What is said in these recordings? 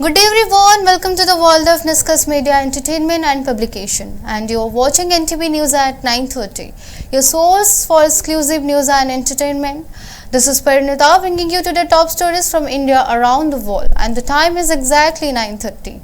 Good day everyone, welcome to the world of Nishkarsha Media Entertainment and Publication, and you are watching NTV News at 9:30, your source for exclusive news and entertainment. This is Parinita bringing you to the top stories from India around the world, and the time is exactly 9:30.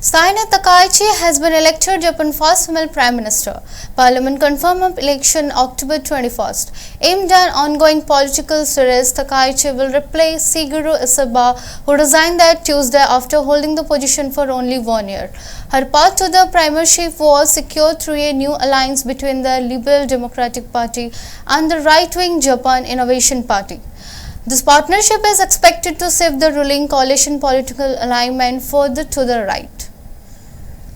Saina Takaichi has been elected Japan's first female Prime Minister. Parliament confirmed election October 21st. Aimed at ongoing political series, Takaichi will replace Shigeru Ishiba, who resigned that Tuesday after holding the position for only 1 year. Her path to the premiership was secured through a new alliance between the Liberal Democratic Party and the right-wing Japan Innovation Party. This partnership is expected to shift the ruling coalition political alignment further to the right.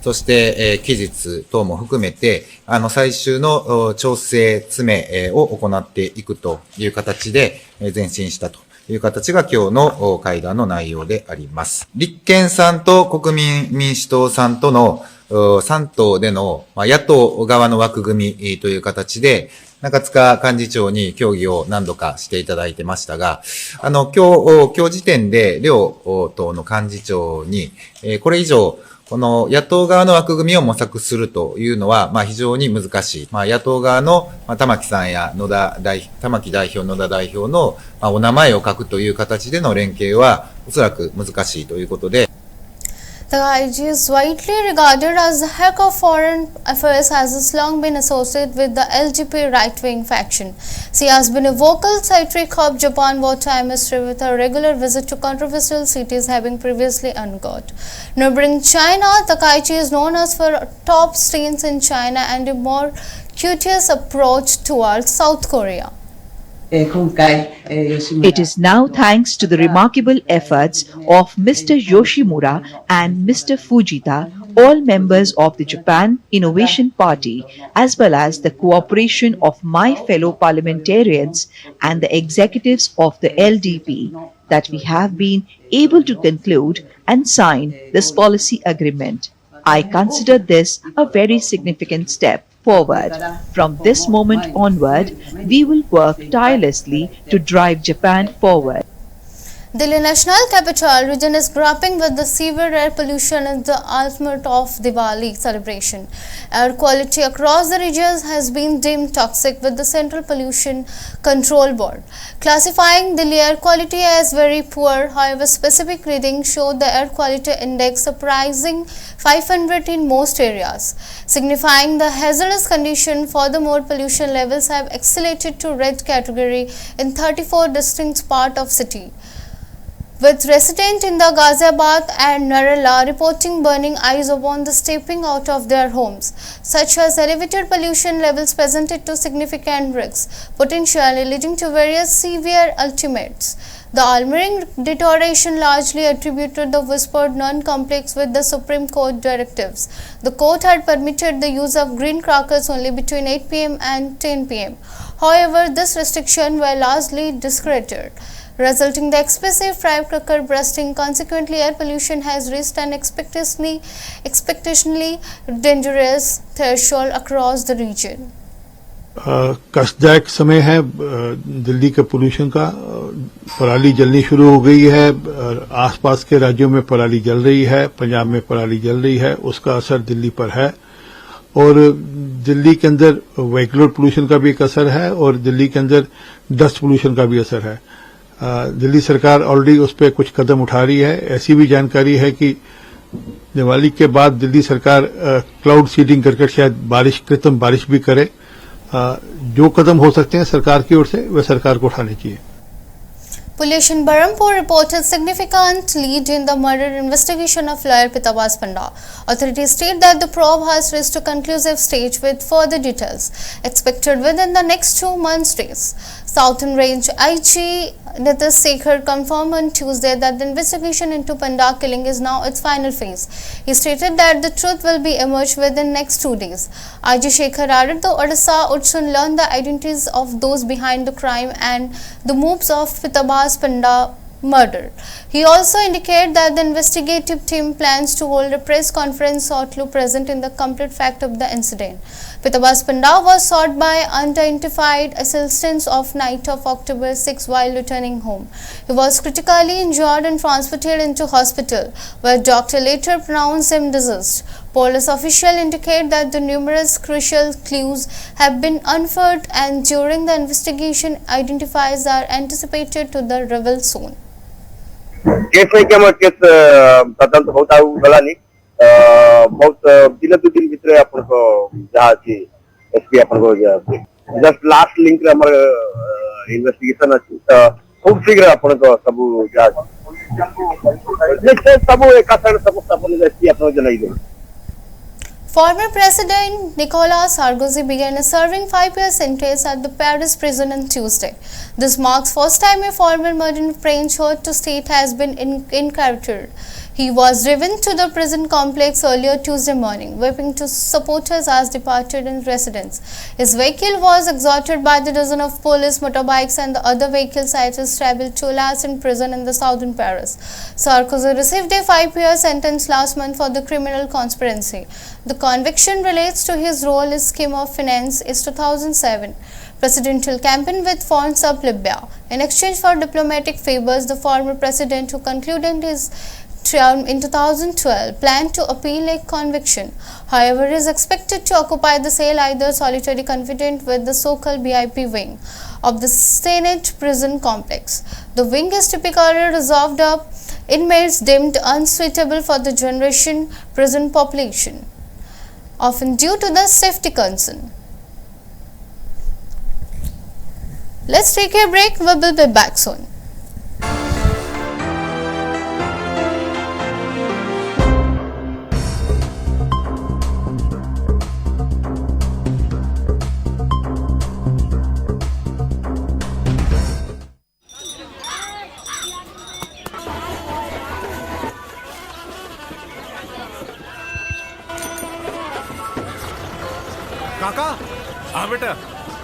そして、期日等も含めて、最終の調整詰めを行っていくという形で前進したという形が今日の会談の内容であります。立憲さんと国民民主党さんとの3党での野党側の枠組みという形で、中塚幹事長に協議を何度かしていただいてましたが、今日時点で両党の幹事長に、これ以上、この野党側の枠組みを模索するというのは、非常に難しい。野党側の玉木さんや玉木代表、野田代表のお名前を書くという形での連携はおそらく難しいということで、Takaichi is widely regarded as the head of foreign affairs, has long been associated with the LDP right-wing faction. She has been a vocal satiric of Japan wartime history with her regular visit to controversial cities, having previously uncovered. Neighboring China, Takaichi is known as for top stance in China and a more courteous approach towards South Korea. It is now thanks to the remarkable efforts of Mr. Yoshimura and Mr. Fujita, all members of the Japan Innovation Party, as well as the cooperation of my fellow parliamentarians and the executives of the LDP, that we have been able to conclude and sign this policy agreement. I consider this a very significant step forward. From this moment onward, we will work tirelessly to drive Japan forward. Delhi National Capital Region is grappling with the severe air pollution in the aftermath of Diwali celebration. Air quality across the region has been deemed toxic, with the Central Pollution Control Board classifying Delhi air quality as very poor. However, specific readings show the air quality index surprising 500 in most areas, signifying the hazardous condition. Furthermore, pollution levels have escalated to red category in 34 distinct parts of city, with residents in the Ghaziabad and Narela reporting burning eyes upon the stepping out of their homes. Such as elevated pollution levels presented to significant risks, potentially leading to various severe ultimates. The alarming deterioration largely attributed the whispered non-compliance with the Supreme Court directives. The court had permitted the use of green crackers only between 8 p.m. and 10 p.m. However, this restriction were largely discredited, resulting in the excessive firecracker bursting. Consequently, air pollution has reached an expectationally dangerous threshold across the region. कष्टदायक समय है दिल्ली के pollution का। पराली जलनी शुरू हो गई है, आसपास के राज्यों में पराली जल रही है, पंजाब में पराली जल रही है, उसका असर दिल्ली पर है। और दिल्ली के अंदर व्हीकुलर पोल्यूशन का भी एक असर है और दिल्ली के अंदर डस्ट पोल्यूशन का भी असर है। दिल्ली सरकार ऑलरेडी उस पर कुछ कदम उठा रही है। ऐसी भी जानकारी है कि दिवाली के बाद दिल्ली सरकार क्लाउड सीडिंग करके शायद कृत्रिम बारिश भी करे। जो कदम हो सकते हैं सरकार की ओर से वह सरकार को उठाने चाहिए। Pollution Berhampur reported significant lead in the murder investigation of lawyer Pitabas Panda. Authorities state that the probe has reached a conclusive stage with further details expected within the next 2 months' days. Southern Range IG Nitish Sekhar confirmed on Tuesday that the investigation into Panda killing is now its final phase. He stated that the truth will be emerged within next 2 days. IG Sekhar added the Odisha would soon learn the identities of those behind the crime and the moves of Pitabas Panda murder. He also indicated that the investigative team plans to hold a press conference shortly present in the complete fact of the incident. Pitabas Panda was shot by unidentified assailants of night of October 6 while returning home. He was critically injured and transported into hospital, where doctor later pronounced him deceased. Police officials indicate that the numerous crucial clues have been unearthed and during the investigation identifiers are anticipated to the reveal soon. Case नहीं कि case तदंत बहुत आगु गलानी बहुत दिन दु दिन भितर अपन को जहाँ अच्छी एसपी अपन को जस्ट लास्ट लिंक रे हमर इन्वेस्टिगेशन अच्छी खूब शीघ्र अपन को सब जहाँ सब एक साथ सब अपन एसपी अपन को जलाई दे. Former President Nicolas Sarkozy began a serving 5-year sentence at the Paris prison on Tuesday. This marks first time a former modern French heir to state has been incarcerated. He was driven to the prison complex earlier Tuesday morning, waving to supporters as departed in residence. His vehicle was escorted by the dozen of police motorbikes and the other vehicles cited traveled to last in prison in the southern Paris. Sarkozy received a 5-year sentence last month for the criminal conspiracy. The conviction relates to his role in scheme of finance in 2007 presidential campaign with funds of Libya. In exchange for diplomatic favors, the former president, who concluded his term in 2012, planned to appeal a conviction. However, he is expected to occupy the cell either solitary confinement with the so-called VIP wing of the Senate prison complex. The wing is typically reserved up inmates deemed unsuitable for the generation prison population, often due to the safety concern. Let's take a break. We will be back soon. काका. हाँ बेटा,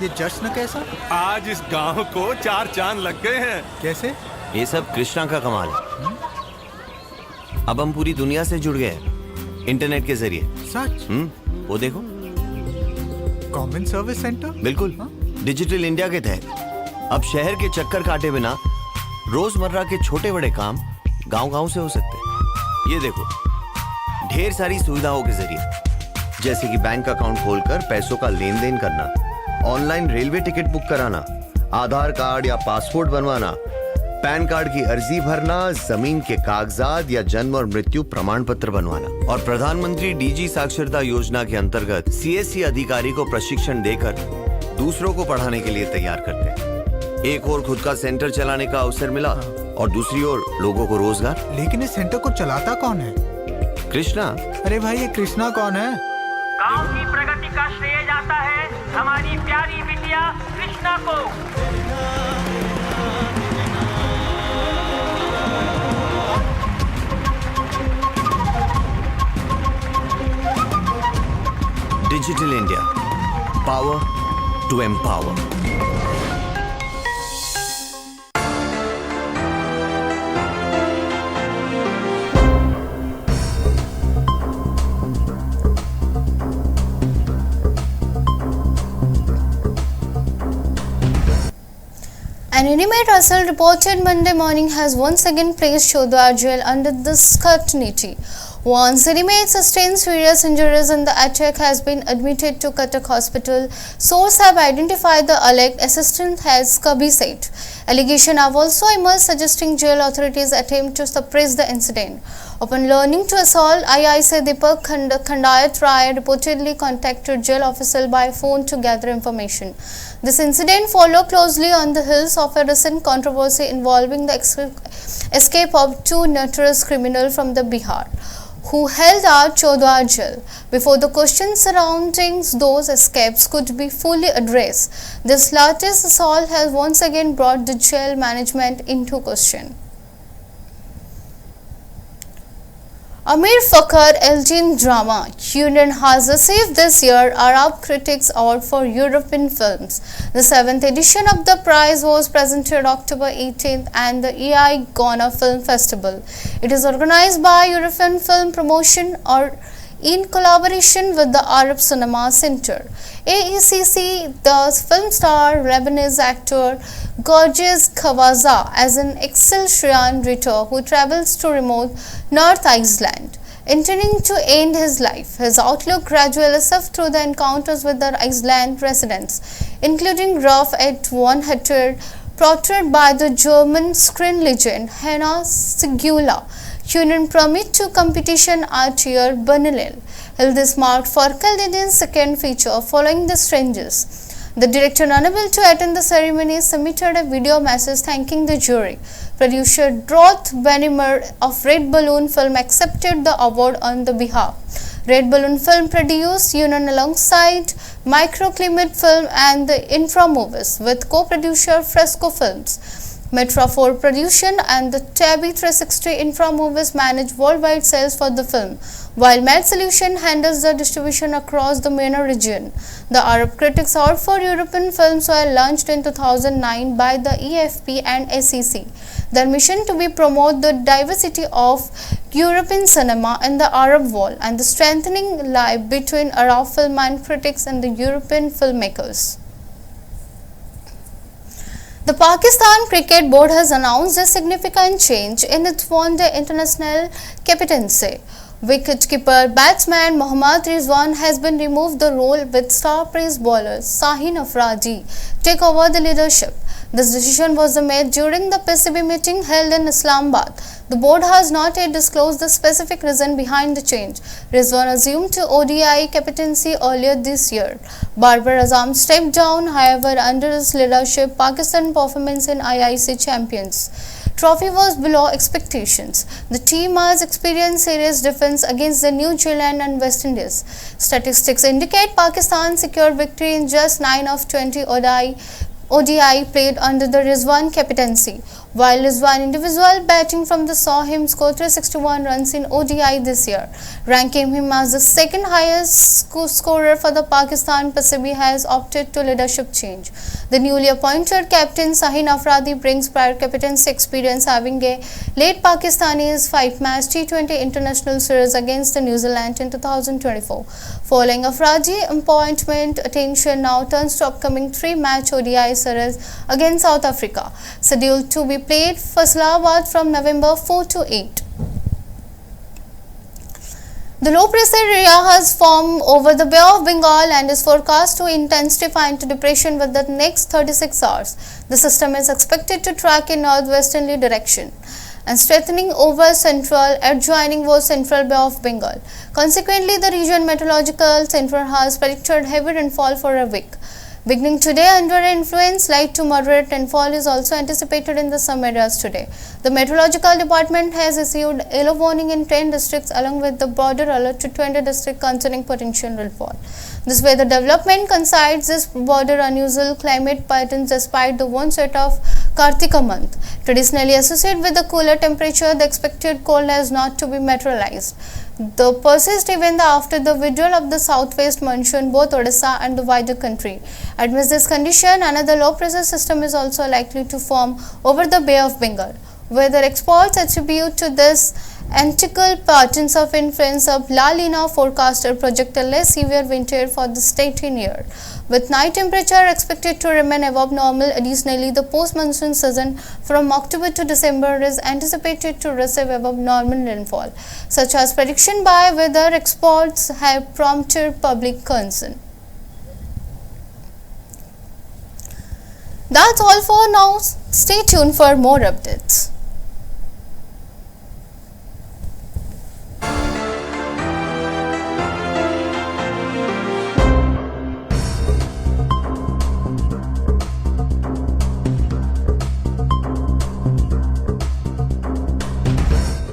ये जश्न कैसा? आज इस गांव को 4 चांद लग गए हैं. कैसे? ये सब कृष्णा का कमाल है. अब हम पूरी दुनिया से जुड़ गए हैं इंटरनेट के जरिए. सच? वो देखो. Common service centre? बिल्कुल. डिजिटल इंडिया के तहत अब शहर के चक्कर काटे बिना रोजमर्रा के छोटे बड़े काम गांव-गांव से हो सकते हैं. ये देखो, ढेर सारी सुविधाओं के जरिए, जैसे कि बैंक अकाउंट खोलकर पैसों का लेन देन करना, ऑनलाइन रेलवे टिकट बुक कराना, आधार कार्ड या पासपोर्ट बनवाना, पैन कार्ड की अर्जी भरना, जमीन के कागजात या जन्म और मृत्यु प्रमाण पत्र बनवाना. और प्रधानमंत्री डीजी साक्षरता योजना के अंतर्गत सीएससी अधिकारी को प्रशिक्षण देकर दूसरों को पढ़ाने के लिए तैयार करते हैं. एक और खुद का सेंटर चलाने का अवसर मिला और दूसरी ओर लोगों को रोजगार. लेकिन इस सेंटर को चलाता कौन है? कृष्णा. अरे भाई, ये कृष्णा कौन है? गांव की प्रगति का श्रेय जाता है हमारी प्यारी बिटिया कृष्णा को. Digital India, power to empower. An inmate Russell reported Monday morning has once again placed Chodwar jail under the scrutiny. Once the inmate sustained serious injuries in the attack has been admitted to Cuttack Hospital. Sources have identified the alleged assistant as Kabhi said. Allegations have also emerged suggesting jail authorities attempt to suppress the incident. Upon learning to assault, IIC Deepak Khandayat Rai reportedly contacted jail official by phone to gather information. This incident followed closely on the heels of a recent controversy involving the escape of 2 notorious criminals from the Bihar, who held out Chodwar jail. Before the questions surrounding those escapes could be fully addressed, this latest assault has once again brought the jail management into question. Amir Fakhar Elgin Drama Union has received this year Arab Critics Award for European Films. The 7th edition of the prize was presented October 18th at the EI Ghana Film Festival. It is organized by European Film Promotion or in collaboration with the Arab Cinema Center. AECC, the film star Lebanese actor Gorgeous Khawaza as an ex-Syrian writer who travels to remote North Iceland, intending to end his life. His outlook gradually shifts through the encounters with the Iceland residents, including rough at one hatred portrayed by the German screen legend Hannah Sigula. Union permit to competition at year Bernalil. This marked for Canadian's second feature following The Strangers. The director, unable to attend the ceremony, submitted a video message thanking the jury. Producer Dorothy Benimer of Red Balloon Film accepted the award on the behalf. Red Balloon Film produced Union alongside Microclimate Film and the Infra Movies with co-producer Fresco Films. Metra 4 Production and the Tabby 360 Infra Movies manage worldwide sales for the film, while Med Solution handles the distribution across the MENA region. The Arab Critics Award for European Films were launched in 2009 by the EFP and SEC. Their mission to be promote the diversity of European cinema in the Arab world and the strengthening link between Arab film and critics and the European filmmakers. The Pakistan Cricket Board has announced a significant change in its one-day international captaincy. Wicketkeeper batsman Mohammad Rizwan has been removed the role with star pace bowler Shaheen Afridi take over the leadership. This decision was made during the PCB meeting held in Islamabad. The board has not yet disclosed the specific reason behind the change. Rizwan assumed to ODI captaincy earlier this year. Barbar Azam stepped down, however, under his leadership, Pakistan performance in IIC Champions Trophy was below expectations. The team has experienced serious defeats against the New Zealand and West Indies. Statistics indicate Pakistan secured victory in just 9 of 20 ODI played under the Rizwan captaincy, while Rizwan individual batting from the saw him score 361 runs in ODI this year, ranking him as the second highest scorer for the Pakistan. PCB has opted to leadership change. The newly appointed captain Shaheen Afridi brings prior captaincy experience, having a led Pakistani's 5-match T20 international series against the New Zealand in 2024. Following Afridi's appointment, attention now turns to upcoming 3-match ODI series against South Africa, scheduled to be played Faisalabad from November 4 to 8. The low pressure area has formed over the Bay of Bengal and is forecast to intensify into depression within the next 36 hours. The system is expected to track in northwesterly direction and strengthening over central adjoining was central Bay of Bengal. Consequently, the region meteorological center has predicted heavy rainfall for a week. Beginning today, under influence, light to moderate rainfall is also anticipated in some areas today. The Meteorological Department has issued yellow warning in 10 districts along with the border alert to 20 districts concerning potential rainfall. This weather development coincides this border unusual climate patterns despite the onset of Kartika month. Traditionally associated with the cooler temperature, the expected cold has not to be materialized. The persist even after the withdrawal of the southwest monsoon, both Odisha and the wider country. Amidst this condition, another low pressure system is also likely to form over the Bay of Bengal. Weather experts attribute to this antical patterns of influence of La Nina forecaster project a less severe winter for the state in year, with night temperature expected to remain above normal. Additionally, the post-monsoon season from October to December is anticipated to receive above normal rainfall, such as prediction by weather experts have prompted public concern. That's all for now. Stay tuned for more updates.